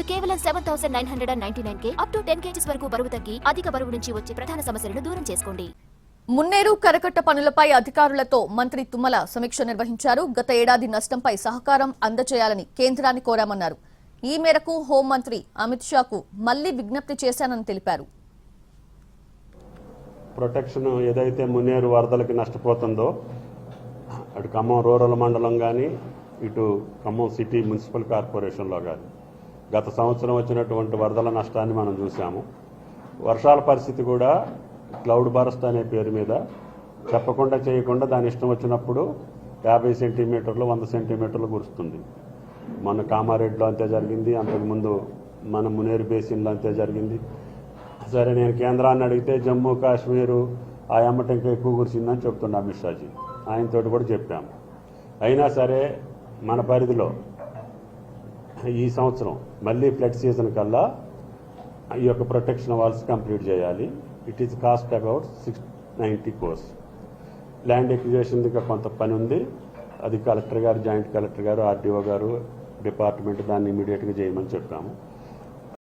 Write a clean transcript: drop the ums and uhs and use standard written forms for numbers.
కేవలం 7,999 up to 10 kgs వరకు బరువు తగ్గి అధిక బరువు నుంచి వచ్చే ప్రధాన సమస్యలను దూరం చేసుకోండి. మున్నేరు కరకట్ట పనులపై అధికారులతో మంత్రి తుమ్మల సమీక్ష నిర్వహించారు. గత ఏడాది నష్టంపై సహకారం అందజేయాలని కేంద్రాన్ని కోరామన్నారు. ఈ మేరకు హోంమంత్రి అమిత్ షాకు మళ్లీ విజ్ఞప్తి చేశానని తెలిపారు. ప్రొటెక్షన్ ఏదైతే మున్నేరు వరదలకి నష్టపోతుందో అటు ఖమ్మం రూరల్ మండలం కానీ ఇటు ఖమ్మం సిటీ మున్సిపల్ కార్పొరేషన్లో కానీ గత సంవత్సరం వచ్చినటువంటి వరదల నష్టాన్ని మనం చూసాము. వర్షాల పరిస్థితి కూడా క్లౌడ్ బరస్ట్ అనే పేరు మీద చెప్పకుండా చేయకుండా దాని ఇష్టం వచ్చినప్పుడు 50 సెంటీమీటర్లు 100 సెంటీమీటర్లు కురుస్తుంది. మన కామారెడ్డిలో అంతే జరిగింది, అంతకుముందు మన మునేరు బేసిన్లో అంతే జరిగింది. సరే నేను కేంద్రాన్ని అడిగితే జమ్మూ కాశ్మీరు ఆ ఎమ్మట ఇంకా ఎక్కువ కురిసిందని చెప్తుండే అమిత్ షాజీ, ఆయనతో కూడా చెప్పాము. అయినా సరే మన పరిధిలో ఈ సంవత్సరం మళ్ళీ ఫ్లడ్ సీజన్ కల్లా ఈ యొక్క ప్రొటెక్షన్ వాల్స్ కంప్లీట్ చేయాలి. It is cost about 690 crores. Land acquisition ఇంకా కొంత పని ఉంది, అది కలెక్టర్ గారు, జాయింట్ కలెక్టర్ గారు, ఆర్డీఓ గారు, డిపార్ట్మెంట్ దాన్ని ఇమీడియట్గా చేయమని చెప్పాము.